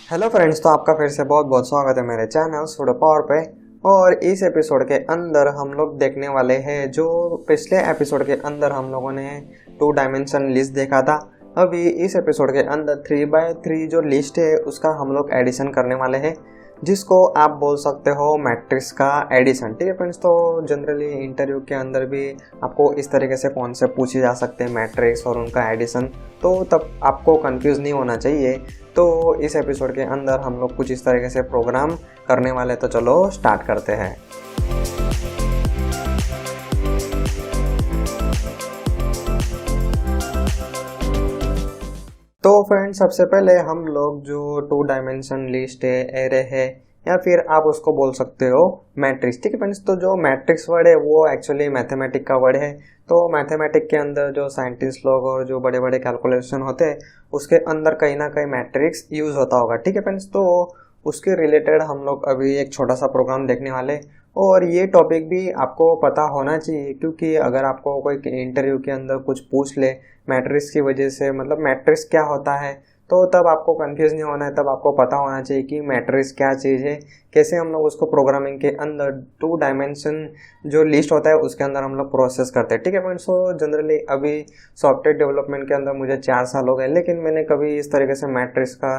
Hello friends, तो आपका फिर से बहुत बहुत स्वागत है मेरे चैनल सुडो पावर पे। और इस एपिसोड के अंदर हम लोग देखने वाले हैं जो पिछले एपिसोड के अंदर हम लोगों ने 2 डायमेंशन लिस्ट देखा था। अभी इस एपिसोड के अंदर 3x3 जो लिस्ट है उसका हम लोग एडिशन करने वाले हैं, जिसको आप बोल सकते हो मैट्रिक्स का एडिशन। ठीक है फ्रेंड्स, तो जनरली इंटरव्यू के अंदर भी आपको इस तरीके से कॉन्सेप्ट पूछे जा सकते हैं, मैट्रिक्स और उनका एडिशन, तो तब आपको कंफ्यूज नहीं होना चाहिए। तो इस एपिसोड के अंदर हम लोग कुछ इस तरीके से प्रोग्राम करने वाले, तो चलो स्टार्ट करते हैं। तो फ्रेंड्स, सबसे पहले हम लोग जो 2 डायमेंशन लिस्ट है, एरे है, या फिर आप उसको बोल सकते हो मैट्रिक्स। ठीक है फ्रेंड्स, तो जो मैट्रिक्स वर्ड है वो एक्चुअली मैथमेटिक का वर्ड है। तो मैथमेटिक के अंदर जो साइंटिस्ट लोग और जो बड़े बड़े कैलकुलेशन होते हैं उसके अंदर कहीं ना कहीं मैट्रिक्स यूज होता होगा। ठीक है फ्रेंड्स, तो उसके रिलेटेड हम लोग अभी एक छोटा सा प्रोग्राम देखने वाले। और ये टॉपिक भी आपको पता होना चाहिए, क्योंकि अगर आपको कोई इंटरव्यू के अंदर कुछ पूछ ले मैट्रिक्स की वजह से, मतलब मैट्रिक्स क्या होता है, तो तब आपको कंफ्यूज नहीं होना है। तब आपको पता होना चाहिए कि मैट्रिक्स क्या चीज़ है, कैसे हम लोग उसको प्रोग्रामिंग के अंदर 2 डायमेंशन जो लिस्ट होता है उसके अंदर हम लोग प्रोसेस करते हैं। ठीक है फ्रेंड्स, सो जनरली अभी सॉफ्टवेयर डेवलपमेंट के अंदर मुझे 4 साल हो गए, लेकिन मैंने कभी इस तरीके से मैट्रिक्स का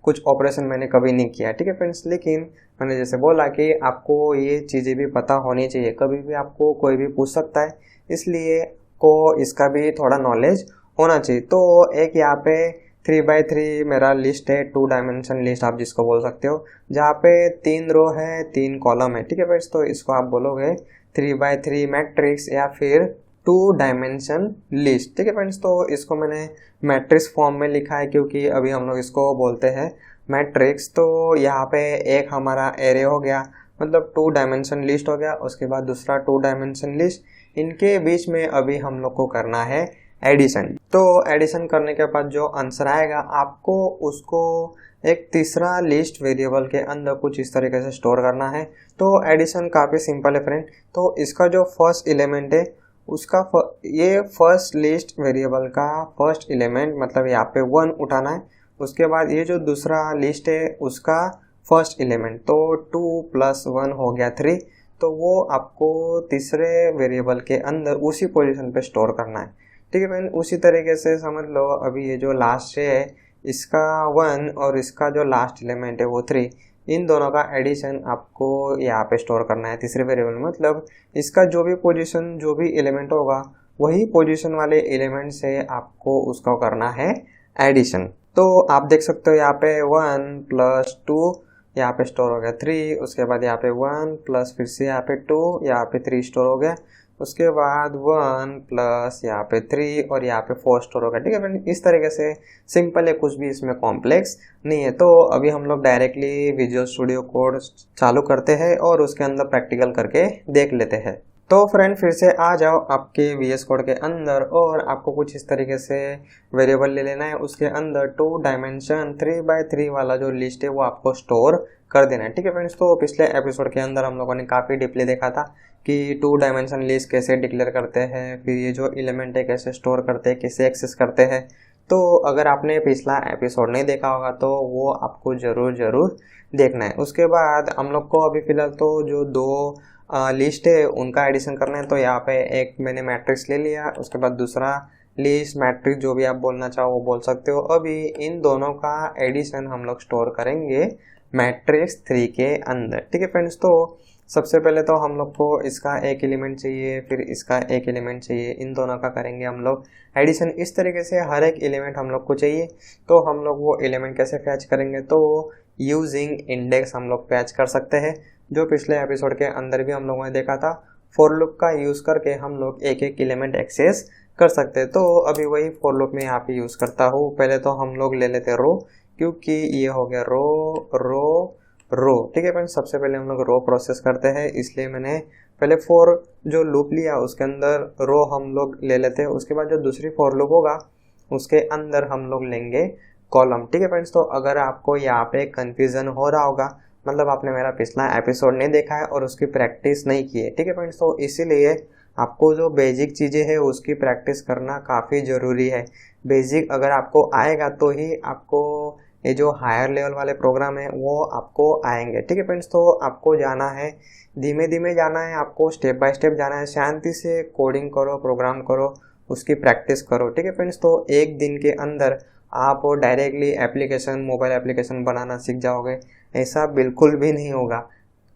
कुछ ऑपरेशन मैंने कभी नहीं किया। ठीक है फ्रेंड्स, लेकिन मैंने जैसे बोला कि आपको ये चीज़ें भी पता होनी चाहिए, कभी भी आपको कोई भी पूछ सकता है, इसलिए को इसका भी थोड़ा नॉलेज होना चाहिए। तो एक यहाँ पे 3x3 मेरा लिस्ट है, 2 डायमेंशन लिस्ट आप जिसको बोल सकते हो, जहाँ पे 3 रो है, 3 कॉलम है। ठीक है फ्रेंड्स, तो इसको आप बोलोगे 3x3 मैट्रिक्स या फिर 2 डायमेंशन लिस्ट। ठीक है फ्रेंड्स, तो इसको मैंने मैट्रिक्स फॉर्म में लिखा है क्योंकि अभी हम लोग इसको बोलते हैं मैट्रिक्स। तो यहाँ पे एक हमारा एरे हो गया, मतलब 2 डायमेंशन लिस्ट हो गया, उसके बाद दूसरा 2 डायमेंशन लिस्ट, इनके बीच में अभी हम लोग को करना है एडिशन। तो एडिशन करने के बाद जो आंसर आएगा आपको उसको एक तीसरा लिस्ट वेरिएबल के अंदर कुछ इस तरीके से स्टोर करना है। तो एडिशन काफ़ी सिंपल है फ्रेंड। तो इसका जो फर्स्ट एलिमेंट है उसका ये फर्स्ट लिस्ट वेरिएबल का फर्स्ट एलिमेंट, मतलब यहाँ पे 1 उठाना है। उसके बाद ये जो दूसरा लिस्ट है उसका फर्स्ट एलिमेंट, तो 2 + 1 हो गया 3, तो वो आपको तीसरे वेरिएबल के अंदर उसी पोजीशन पे स्टोर करना है। ठीक है फ्रेंड, उसी तरीके से समझ लो अभी ये जो लास्ट है इसका 1 और इसका जो लास्ट एलिमेंट है वो 3, इन दोनों का एडिशन आपको यहाँ पे स्टोर करना है तीसरे वेरिएबल में। मतलब इसका जो भी पोजीशन, जो भी एलिमेंट होगा वही पोजीशन वाले एलिमेंट से आपको उसका करना है एडिशन। तो आप देख सकते हो यहाँ पे 1 + 2 यहाँ पे स्टोर हो गया 3, उसके बाद यहाँ पे 1 प्लस फिर से यहाँ पे 2, यहाँ पे 3 स्टोर हो गया, उसके बाद 1 प्लस यहाँ पे 3 और यहाँ पे 4 स्टोर होगा। ठीक है फ्रेंड, इस तरीके से सिंपल है, कुछ भी इसमें कॉम्प्लेक्स नहीं है। तो अभी हम लोग डायरेक्टली विजुअल स्टूडियो कोड चालू करते हैं और उसके अंदर प्रैक्टिकल करके देख लेते हैं। तो फ्रेंड फिर से आ जाओ आपके VS कोड के अंदर, और आपको कुछ इस तरीके से वेरिएबल ले लेना है, उसके अंदर 2 डायमेंशन 3x3 वाला जो लिस्ट है वो आपको स्टोर कर देना है। ठीक है फ्रेंड्स, तो पिछले एपिसोड के अंदर हम लोगों ने काफ़ी डीपली देखा था कि 2 डायमेंशन लिस्ट कैसे डिक्लेयर करते हैं, फिर ये जो एलिमेंट है कैसे स्टोर करते हैं, कैसे एक्सेस करते हैं। तो अगर आपने पिछला एपिसोड नहीं देखा होगा तो वो आपको ज़रूर देखना है। उसके बाद हम लोग को अभी फ़िलहाल तो जो 2 लिस्ट है उनका एडिशन करना है। तो यहाँ पे एक मैंने मैट्रिक्स ले लिया, उसके बाद दूसरा लिस्ट, मैट्रिक्स, जो भी आप बोलना चाहो वो बोल सकते हो। अभी इन दोनों का एडिशन हम लोग स्टोर करेंगे मैट्रिक्स 3 के अंदर। ठीक है फ्रेंड्स, तो सबसे पहले तो हम लोग को इसका एक एलिमेंट चाहिए, फिर इसका एक एलिमेंट चाहिए, इन दोनों का करेंगे हम लोग एडिशन। इस तरीके से हर एक एलिमेंट हम लोग को चाहिए। तो हम लोग वो एलिमेंट कैसे फैच करेंगे, तो यूजिंग इंडेक्स हम लोग फैच कर सकते हैं, जो पिछले एपिसोड के अंदर भी हम लोगों ने देखा था। फॉर लूप का यूज़ करके हम लोग एक एक एलिमेंट एक्सेस कर सकते हैं। तो अभी वही फॉर लूप में यहाँ पे यूज़ करता हूँ। पहले तो हम लोग ले लेते रो, क्योंकि ये हो गया रो। ठीक है फ्रेंड्स, सबसे पहले हम लोग रो प्रोसेस करते हैं, इसलिए मैंने पहले फॉर जो लूप लिया उसके अंदर रो हम लोग ले लेते हैं। उसके बाद जो दूसरी फॉर लूप होगा उसके अंदर हम लोग लेंगे कॉलम। ठीक है फ्रेंड्स, तो अगर आपको यहाँ पे कन्फ्यूज़न हो रहा होगा, मतलब आपने मेरा पिछला एपिसोड नहीं देखा है और उसकी प्रैक्टिस नहीं की है। ठीक है फ्रेंड्स, तो इसीलिए आपको जो बेसिक चीज़ें हैं उसकी प्रैक्टिस करना काफ़ी ज़रूरी है। बेसिक अगर आपको आएगा तो ही आपको ये जो हायर लेवल वाले प्रोग्राम है वो आपको आएंगे। ठीक है फ्रेंड्स, तो आपको जाना है, धीमे धीमे जाना है, आपको स्टेप बाय स्टेप जाना है, शांति से कोडिंग करो, प्रोग्राम करो, उसकी प्रैक्टिस करो। ठीक है फ्रेंड्स, तो एक दिन के अंदर आप डायरेक्टली एप्लीकेशन, मोबाइल एप्लीकेशन बनाना सीख जाओगे, ऐसा बिल्कुल भी नहीं होगा।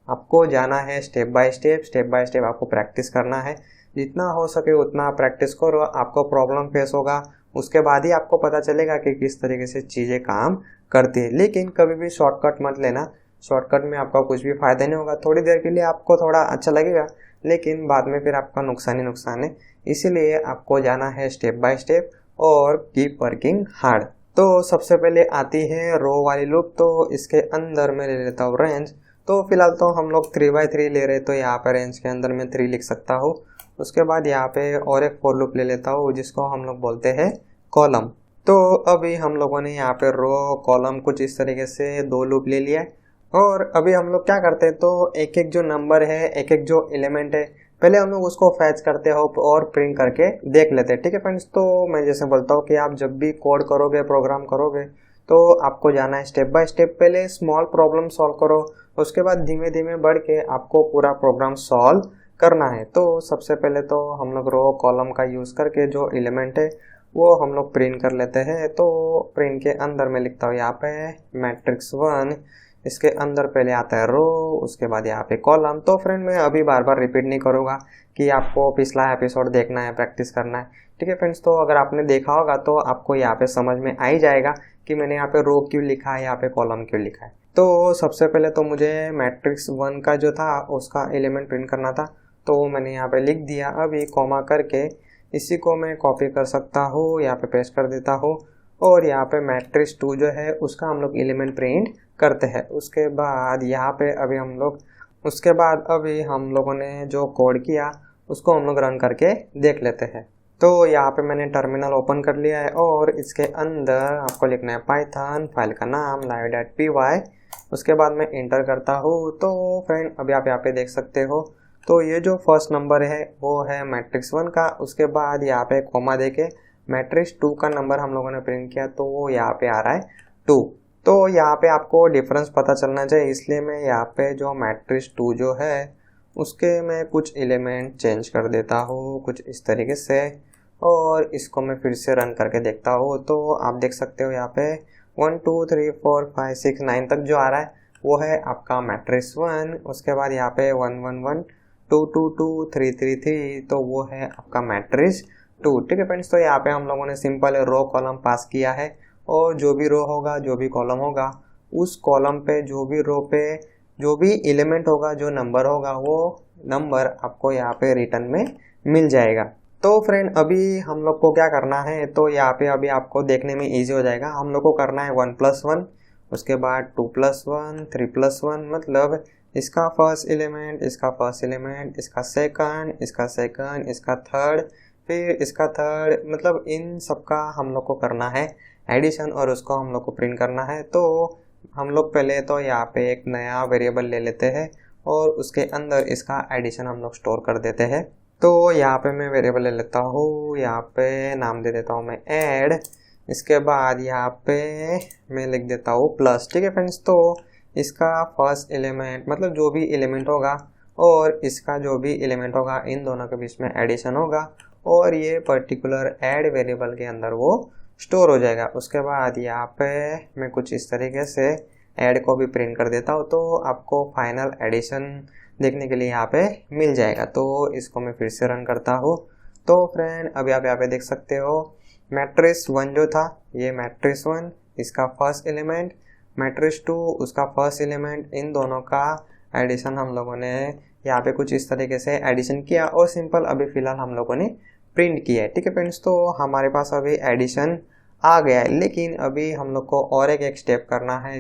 आपको जाना है स्टेप बाय स्टेप आपको प्रैक्टिस करना है। जितना हो सके उतना प्रैक्टिस करो, आपको प्रॉब्लम फेस होगा, उसके बाद ही आपको पता चलेगा कि किस तरीके से चीज़ें काम करती है। लेकिन कभी भी शॉर्टकट मत लेना, शॉर्टकट में आपका कुछ भी फायदा नहीं होगा। थोड़ी देर के लिए आपको थोड़ा अच्छा लगेगा, लेकिन बाद में फिर आपका नुकसान ही नुकसान है। इसीलिए आपको जाना है स्टेप बाय स्टेप और कीप वर्किंग हार्ड। तो सबसे पहले आती है रो वाली लूप। तो इसके अंदर मैं ले लेता हूँ रेंज। तो फिलहाल तो हम लोग 3x3 ले रहे, तो यहाँ पर रेंज के अंदर मैं 3 लिख सकता हूँ। उसके बाद यहाँ पे और एक फॉर लूप ले लेता हूँ जिसको हम लोग बोलते हैं कॉलम। तो अभी हम लोगों ने यहाँ पे रो कॉलम कुछ इस तरीके से 2 लूप ले लिया है। और अभी हम लोग क्या करते हैं, तो एक एक जो नंबर है, एक एक जो एलिमेंट है, पहले हम लोग उसको फैच करते हो और प्रिंट करके देख लेते हैं। ठीक है फ्रेंड्स, तो मैं जैसे बोलता हूँ कि आप जब भी कोड करोगे, प्रोग्राम करोगे, तो आपको जाना है स्टेप बाय स्टेप। पहले स्मॉल प्रॉब्लम सॉल्व करो, उसके बाद धीमे धीमे बढ़ के आपको पूरा प्रोग्राम सॉल्व करना है। तो सबसे पहले तो हम लोग रो कॉलम का यूज़ करके जो एलिमेंट है वो हम लोग प्रिंट कर लेते हैं। तो प्रिंट के अंदर मैं लिखता हूँ यहाँ पे मैट्रिक्स 1, इसके अंदर पहले आता है रो, उसके बाद यहाँ पे कॉलम। तो फ्रेंड मैं अभी बार बार रिपीट नहीं करूँगा कि आपको पिछला एपिसोड देखना है, प्रैक्टिस करना है। ठीक है फ्रेंड्स, तो अगर आपने देखा होगा तो आपको यहाँ पे समझ में आ ही जाएगा कि मैंने यहाँ पे रो क्यों लिखा है, यहाँ पे कॉलम क्यों लिखा है। तो सबसे पहले तो मुझे मैट्रिक्स 1 का जो था उसका एलिमेंट प्रिंट करना था, तो मैंने यहाँ पे लिख दिया। अभी कॉमा करके इसी को मैं कॉपी कर सकता हूँ, यहाँ पे पेस्ट कर देता हूँ, और यहाँ पे मैट्रिक्स 2 जो है उसका हम लोग एलिमेंट प्रिंट करते हैं। उसके बाद यहाँ पे अभी हम लोगों ने जो कोड किया उसको हम लोग रन करके देख लेते हैं। तो यहाँ पे मैंने टर्मिनल ओपन कर लिया है और इसके अंदर आपको लिखना है पाइथन, फाइल का नाम live.py। उसके बाद मैं इंटर करता हूँ। तो फ्रेंड अभी आप यहाँ पे देख सकते हो, तो ये जो फर्स्ट नंबर है वो है मैट्रिक्स 1 का। उसके बाद यहाँ पे कॉमा देके मैट्रिक्स 2 का नंबर हम लोगों ने प्रिंट किया, तो वो यहाँ पे आ रहा है 2। तो यहाँ पे आपको डिफरेंस पता चलना चाहिए, इसलिए मैं यहाँ पे जो मैट्रिक्स 2 जो है उसके मैं कुछ एलिमेंट चेंज कर देता हूँ कुछ इस तरीके से, और इसको मैं फिर से रन करके देखता हूँ। तो आप देख सकते हो यहाँ पे 1 2 3 4 5 6 9 तक जो आ रहा है वो है आपका मैट्रिक्स 1। उसके बाद यहाँ पे 1 1 1 2 2 2 3 3 3, तो वो है आपका मैट्रिक्स 2। ठीक है फ्रेंड्स, तो यहाँ पे हम लोगों ने सिंपल रो कॉलम पास किया है, और जो भी रो होगा, जो भी कॉलम होगा, उस कॉलम पे जो भी रो पे जो भी एलिमेंट होगा, जो नंबर होगा, वो नंबर आपको यहाँ पे रिटर्न में मिल जाएगा। तो फ्रेंड अभी हम लोग को क्या करना है, तो यहाँ पे अभी आपको देखने में इजी हो जाएगा। हम लोग को करना है 1 + 1, उसके बाद 2 + 1, 3 + 1, मतलब इसका फर्स्ट एलिमेंट, इसका फर्स्ट एलिमेंट, इसका सेकंड, इसका सेकंड, इसका थर्ड, फिर इसका थर्ड, मतलब इन सब का हम लोग को करना है एडिशन, और उसको हम लोग को प्रिंट करना है। तो हम लोग पहले तो यहाँ पे एक नया वेरिएबल ले लेते हैं और उसके अंदर इसका एडिशन हम लोग स्टोर कर देते हैं। तो यहाँ पे मैं वेरिएबल ले लेता हूँ, यहाँ पे नाम दे देता हूँ मैं ऐड। इसके बाद यहाँ पे मैं लिख देता हूँ प्लस। ठीक है फ्रेंड्स, तो इसका फर्स्ट एलिमेंट, मतलब जो भी एलिमेंट होगा और इसका जो भी एलिमेंट होगा, इन दोनों के बीच में एडिशन होगा, और ये पर्टिकुलर ऐड वेरिएबल के अंदर वो स्टोर हो जाएगा। उसके बाद यहाँ पे मैं कुछ इस तरीके से ऐड को भी प्रिंट कर देता हूँ, तो आपको फाइनल एडिशन देखने के लिए यहाँ पे मिल जाएगा। तो इसको मैं फिर से रन करता हूँ। तो फ्रेंड अभी आप यहाँ पे देख सकते हो मैट्रिक्स 1 जो था, ये मैट्रिक्स 1 इसका फर्स्ट एलिमेंट, मैट्रिक्स 2 उसका फर्स्ट एलिमेंट, इन दोनों का एडिशन हम लोगों ने यहाँ पे कुछ इस तरीके से एडिशन किया, और सिंपल अभी फिलहाल हम लोगों ने प्रिंट किया है। ठीक है फ्रेंड्स, तो हमारे पास अभी एडिशन आ गया है, लेकिन अभी हम लोग को और एक स्टेप करना है।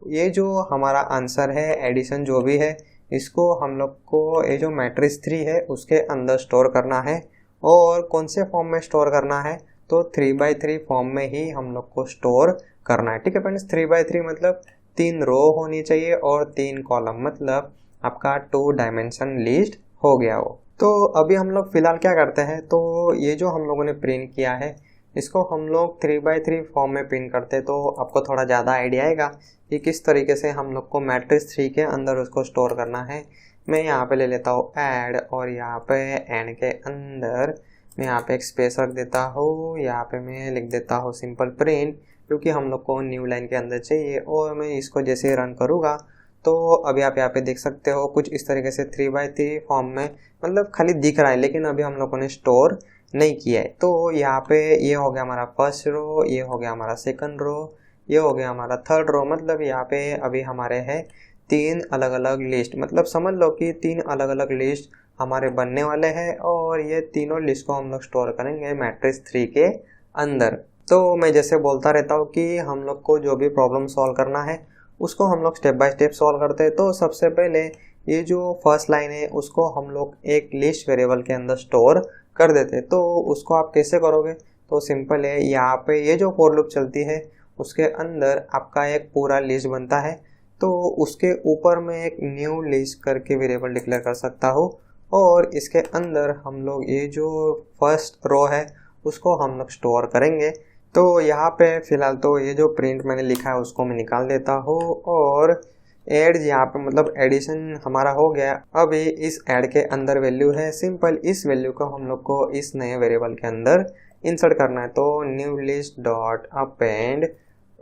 ये जो हमारा आंसर है, एडिशन जो भी है, इसको हम लोग को ये जो मैट्रिक्स 3 है उसके अंदर स्टोर करना है। और कौन से फॉर्म में स्टोर करना है, तो 3x3 फॉर्म में ही हम लोग को स्टोर करना है। ठीक है फ्रेंड्स, 3x3 मतलब 3 रो होनी चाहिए और 3 कॉलम, मतलब आपका 2 डायमेंशन लिस्ट हो गया वो। तो अभी हम लोग फिलहाल क्या करते हैं, तो ये जो हम लोगों ने प्रिंट किया है इसको हम लोग 3x3 फॉर्म में प्रिंट करते तो आपको थोड़ा ज़्यादा आइडिया आएगा कि किस तरीके से हम लोग को मैट्रिक्स 3 के अंदर उसको स्टोर करना है। मैं यहाँ पे ले लेता हूँ ऐड, और यहाँ पे एंड के अंदर मैं यहाँ पे एक स्पेस रख देता हूँ। यहाँ पे मैं लिख देता हूँ सिंपल प्रिंट, क्योंकि हम लोग को न्यू लाइन के अंदर चाहिए। और मैं इसको जैसे रन करूँगा तो अभी आप यहाँ पे देख सकते हो कुछ इस तरीके से 3x3 फॉर्म में मतलब खाली दिख रहा है, लेकिन अभी हम लोगों ने स्टोर नहीं किया है। तो यहाँ पे ये हो गया हमारा फर्स्ट रो, ये हो गया हमारा सेकंड रो, ये हो गया हमारा थर्ड रो। मतलब यहाँ पे अभी हमारे हैं 3 अलग अलग लिस्ट, मतलब समझ लो कि 3 अलग अलग लिस्ट हमारे बनने वाले हैं, और ये तीनों लिस्ट को हम लोग स्टोर करेंगे मैट्रिक्स 3 के अंदर। तो मैं जैसे बोलता रहता हूँ कि हम लोग को जो भी प्रॉब्लम सॉल्व करना है उसको हम लोग स्टेप बाय स्टेप सॉल्व करते हैं। तो सबसे पहले ये जो फर्स्ट लाइन है उसको हम लोग एक लिस्ट वेरिएबल के अंदर स्टोर कर देते। तो उसको आप कैसे करोगे? तो सिंपल है, यहाँ पे ये जो फॉर लूप चलती है उसके अंदर आपका एक पूरा लिस्ट बनता है। तो उसके ऊपर मैं एक न्यू लिस्ट करके वेरिएबल डिक्लेयर कर सकता हूँ, और इसके अंदर हम लोग ये जो फर्स्ट रो है उसको हम लोग स्टोर करेंगे। तो यहाँ पे फिलहाल तो ये जो प्रिंट मैंने लिखा है उसको मैं निकाल देता हूँ, और ऐड यहाँ पे मतलब एडिशन हमारा हो गया। अभी इस ऐड के अंदर वैल्यू है सिंपल, इस वैल्यू को हम लोग को इस नए वेरिएबल के अंदर इंसर्ट करना है। तो न्यू लिस्ट डॉट अपेंड,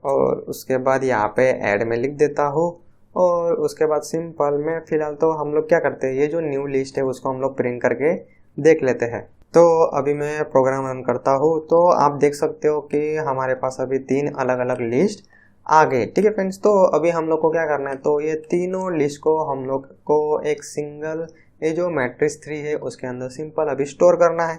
और उसके बाद यहाँ पे ऐड में लिख देता हूँ, और उसके बाद सिंपल में फिलहाल तो हम लोग क्या करते हैं, ये जो न्यू लिस्ट है उसको हम लोग प्रिंट करके देख लेते हैं। तो अभी मैं प्रोग्राम रन करता हूँ, तो आप देख सकते हो कि हमारे पास अभी 3 अलग अलग लिस्ट आ गए। ठीक है फ्रेंड्स, तो अभी हम लोग को क्या करना है, तो ये तीनों लिस्ट को हम लोग को एक सिंगल ये जो मैट्रिक्स 3 है उसके अंदर सिंपल अभी स्टोर करना है।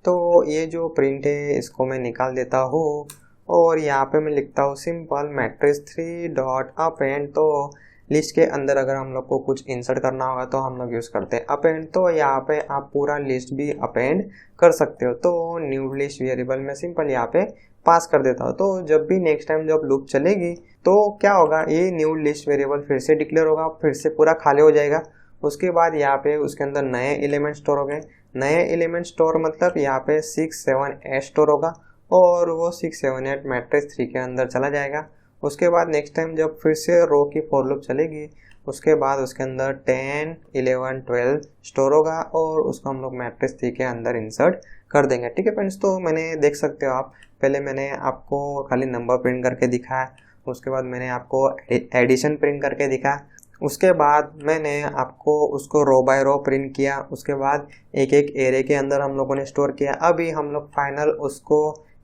तो ये जो प्रिंट है इसको मैं निकाल देता हूँ, और यहाँ पे मैं लिखता हूँ सिंपल मैट्रिक्स 3 डॉट अपेंड। तो लिस्ट के अंदर अगर हम लोग को कुछ इंसर्ट करना होगा तो हम लोग यूज़ करते हैं अपेंड। तो यहाँ पे आप पूरा लिस्ट भी अपेंड कर सकते हो। तो न्यू लिस्ट वेरिएबल में सिंपल यहाँ पे पास कर देता हूँ। तो जब भी नेक्स्ट टाइम जब लूप चलेगी तो क्या होगा, ये न्यू लिस्ट वेरिएबल फिर से डिक्लेयर होगा, फिर से पूरा खाली हो जाएगा। उसके बाद यहाँ पे उसके अंदर नए एलिमेंट स्टोर हो गए। नए एलिमेंट स्टोर मतलब यहाँ पे 6, 7, 8 स्टोर होगा, और वो 6, 7, 8 मैट्रिक्स 3 के अंदर चला जाएगा। उसके बाद नेक्स्ट टाइम जब फिर से रो की फॉर लूप चलेगी उसके बाद उसके अंदर 10, 11, 12 स्टोर होगा, और उसको हम लोग मैट्रिक्स 3 के अंदर इंसर्ट कर देंगे। ठीक है फ्रेंड्स, तो मैंने देख सकते हो आप, पहले मैंने आपको खाली नंबर प्रिंट करके दिखाया, उसके बाद मैंने आपको एडिशन प्रिंट करके दिखाया, उसके बाद मैंने आपको उसको रो बाय रो प्रिंट किया, उसके बाद एक एक एरे के अंदर हम लोगों ने स्टोर किया। अभी हम लोग फाइनल उसको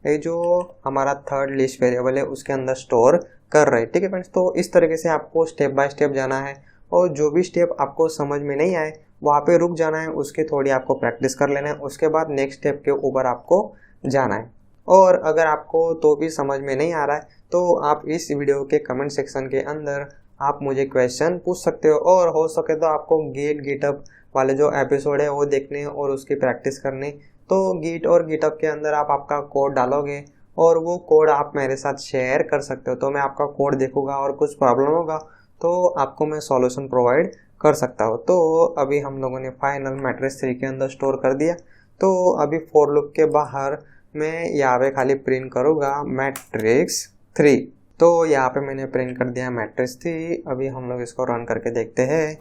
ये जो हमारा थर्ड लिस्ट वेरिएबल है उसके अंदर स्टोर कर रहे हैं। ठीक है फ्रेंड्स, तो इस तरीके से आपको स्टेप बाय स्टेप जाना है, और जो भी स्टेप आपको समझ में नहीं आए वहाँ पे रुक जाना है, उसकी थोड़ी आपको प्रैक्टिस कर लेना है, उसके बाद नेक्स्ट स्टेप के ऊपर आपको जाना है। और अगर आपको तो भी समझ में नहीं आ रहा है तो आप इस वीडियो के कमेंट सेक्शन के अंदर आप मुझे क्वेश्चन पूछ सकते हो, और हो सके तो आपको गिटहब वाले जो एपिसोड है वो देखने और उसकी प्रैक्टिस करनी। तो गिट और गिटहब के अंदर आप आपका कोड डालोगे और वो कोड आप मेरे साथ शेयर कर सकते हो। तो मैं आपका कोड देखूंगा और कुछ प्रॉब्लम होगा तो आपको मैं सॉल्यूशन प्रोवाइड कर सकता हूँ। तो अभी हम लोगों ने फाइनल मैट्रिक्स 3 के अंदर स्टोर कर दिया। तो अभी फॉर लूप के बाहर मैं यहाँ पे खाली प्रिंट करूँगा मैट्रिक्स 3। तो यहाँ पे मैंने प्रिंट कर दिया मैट्रिक्स 3। अभी हम लोग इसको रन करके देखते हैं।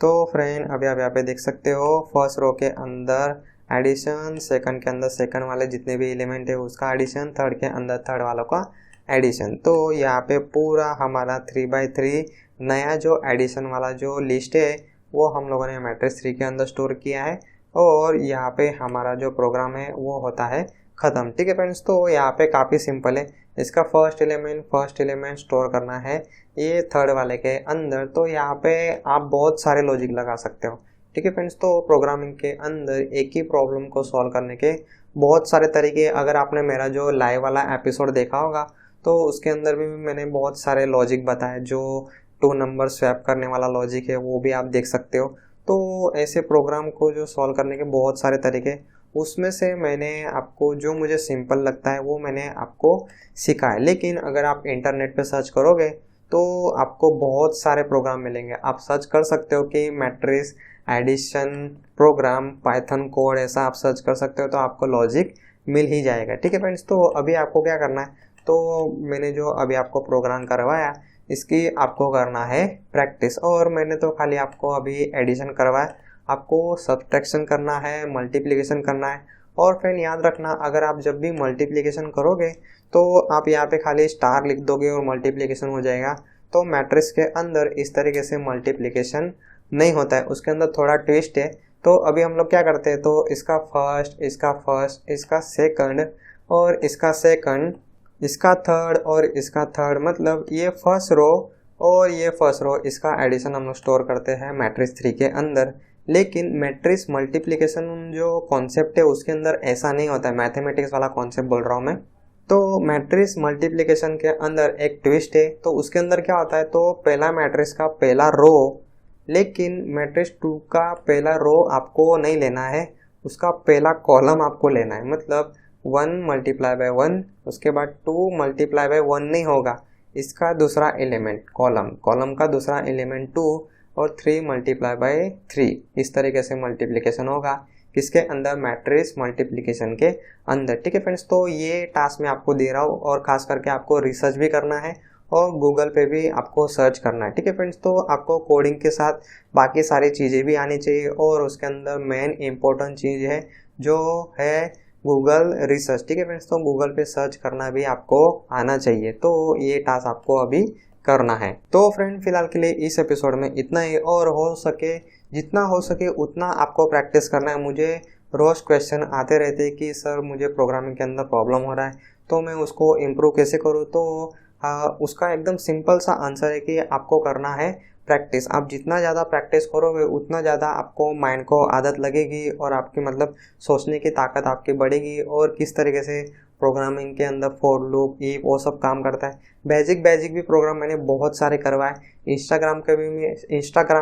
तो फ्रेंड अभी आप यहाँ पे देख सकते हो फर्स्ट रो के अंदर एडिशन, सेकंड के अंदर सेकंड वाले जितने भी एलिमेंट है उसका एडिशन, थर्ड के अंदर थर्ड वालों का एडिशन। तो यहाँ पे पूरा हमारा 3x3 नया जो एडिशन वाला जो लिस्ट है वो हम लोगों ने मैट्रिक्स 3 के अंदर स्टोर किया है, और यहाँ पे हमारा जो प्रोग्राम है वो होता है ख़त्म। ठीक है फ्रेंड्स, तो यहाँ पे काफ़ी सिंपल है। इसका फर्स्ट एलिमेंट स्टोर करना है ये थर्ड वाले के अंदर। तो यहाँ पे आप बहुत सारे लॉजिक लगा सकते हो। ठीक है फ्रेंड्स, तो प्रोग्रामिंग के अंदर एक ही प्रॉब्लम को सॉल्व करने के बहुत सारे तरीके, अगर आपने मेरा जो लाइव वाला एपिसोड देखा होगा तो उसके अंदर भी मैंने बहुत सारे लॉजिक बताए, जो 2 नंबर स्वैप करने वाला लॉजिक है वो भी आप देख सकते हो। तो ऐसे प्रोग्राम को जो सॉल्व करने के बहुत सारे तरीके, उसमें से मैंने आपको जो मुझे सिंपल लगता है वो मैंने आपको सिखाया। लेकिन अगर आप इंटरनेट पे सर्च करोगे तो आपको बहुत सारे प्रोग्राम मिलेंगे। आप सर्च कर सकते हो कि matrix addition program Python code, ऐसा आप सर्च कर सकते हो तो आपको लॉजिक मिल ही जाएगा। ठीक है फ्रेंड्स, तो अभी आपको क्या करना है, तो मैंने जो अभी आपको प्रोग्राम करवाया इसकी आपको करना है प्रैक्टिस। और मैंने तो खाली आपको अभी एडिशन करवाया, आपको सब्ट्रैक्शन करना है, मल्टीप्लिकेशन करना है। और फ्रेंड याद रखना, अगर आप जब भी मल्टीप्लिकेशन करोगे तो आप यहाँ पे खाली स्टार लिख दोगे और मल्टीप्लिकेशन हो जाएगा। तो मैट्रिक्स के अंदर इस तरीके से मल्टीप्लिकेशन नहीं होता है, उसके अंदर थोड़ा ट्विस्ट है। तो अभी हम लोग क्या करते हैं, तो इसका फर्स्ट, इसका सेकंड और इसका सेकंड, इसका थर्ड और इसका थर्ड, मतलब ये फर्स्ट रो और ये फर्स्ट रो, इसका एडिशन हम लोग स्टोर करते हैं मैट्रिक्स 3 के अंदर। लेकिन मैट्रिक्स मल्टीप्लिकेशन जो कॉन्सेप्ट है उसके अंदर ऐसा नहीं होता है, मैथमेटिक्स वाला कॉन्सेप्ट बोल रहा हूँ मैं। तो मैट्रिक्स मल्टीप्लिकेशन के अंदर एक ट्विस्ट है, तो उसके अंदर क्या होता है, तो पहला मैट्रिक्स का पहला रो, लेकिन मैट्रिक्स 2 का पहला रो आपको नहीं लेना है, उसका पहला कॉलम आपको लेना है। मतलब 1 मल्टीप्लाई बाय 1, उसके बाद 2 मल्टीप्लाई बाय 1 नहीं होगा, इसका दूसरा एलिमेंट कॉलम का दूसरा एलिमेंट 2 और 3 मल्टीप्लाई बाय 3, इस तरीके से मल्टीप्लिकेशन होगा किसके अंदर, मैट्रिक्स मल्टीप्लिकेशन के अंदर। ठीक है फ्रेंड्स, तो ये टास्क मैं आपको दे रहा हूँ और खास करके आपको रिसर्च भी करना है और गूगल पे भी आपको सर्च करना है। ठीक है फ्रेंड्स, तो आपको कोडिंग के साथ बाकी सारी चीज़ें भी आनी चाहिए और उसके अंदर मेन इंपॉर्टेंट चीज़ है जो है गूगल रिसर्च। ठीक है फ्रेंड्स, तो गूगल पे सर्च करना भी आपको आना चाहिए। तो ये टास्क आपको अभी करना है। तो फ्रेंड फिलहाल के लिए इस एपिसोड में इतना ही, और हो सके जितना हो सके उतना आपको प्रैक्टिस करना है। मुझे रोज क्वेश्चन आते रहते हैं कि सर मुझे प्रोग्रामिंग के अंदर प्रॉब्लम हो रहा है, तो मैं उसको इम्प्रूव कैसे करूँ। तो उसका एकदम सिंपल सा आंसर है कि आपको करना है प्रैक्टिस। आप जितना ज़्यादा प्रैक्टिस करोगे उतना ज़्यादा आपको माइंड को आदत लगेगी और आपकी मतलब सोचने की ताकत आपकी बढ़ेगी और किस तरीके से प्रोग्रामिंग के अंदर फॉर लूप, इफ, वो सब काम करता है। बेसिक भी प्रोग्राम मैंने बहुत सारे करवाए। इंस्टाग्राम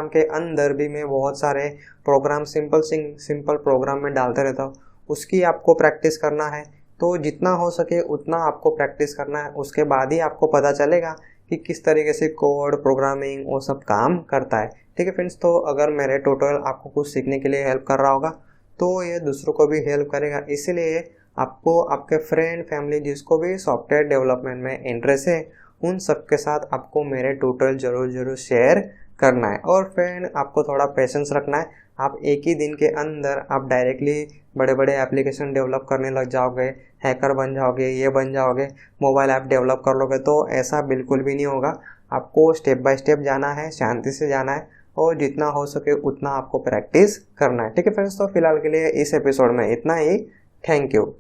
के अंदर भी मैं बहुत सारे प्रोग्राम सिंपल प्रोग्राम में डालते रहता हूँ, उसकी आपको प्रैक्टिस करना है। तो जितना हो सके उतना आपको प्रैक्टिस करना है, उसके बाद ही आपको पता चलेगा कि किस तरीके से कोड, प्रोग्रामिंग वो सब काम करता है। ठीक है फ्रेंड्स, तो अगर मेरे ट्यूटोरियल आपको कुछ सीखने के लिए हेल्प कर रहा होगा तो ये दूसरों को भी हेल्प करेगा। इसीलिए आपको आपके फ्रेंड, फैमिली जिसको भी सॉफ्टवेयर डेवलपमेंट में इंटरेस्ट है उन सब के साथ आपको मेरे ट्यूटोरियल जरूर शेयर करना है। और फ्रेंड आपको थोड़ा पेशेंस रखना है। आप एक ही दिन के अंदर आप डायरेक्टली बड़े बड़े एप्लीकेशन डेवलप करने लग जाओगे, हैकर बन जाओगे, ये बन जाओगे, मोबाइल ऐप डेवलप कर लोगे, तो ऐसा बिल्कुल भी नहीं होगा। आपको स्टेप बाय स्टेप जाना है, शांति से जाना है और जितना हो सके उतना आपको प्रैक्टिस करना है। ठीक है फ्रेंड्स, तो फिलहाल के लिए इस एपिसोड में इतना ही। Thank you.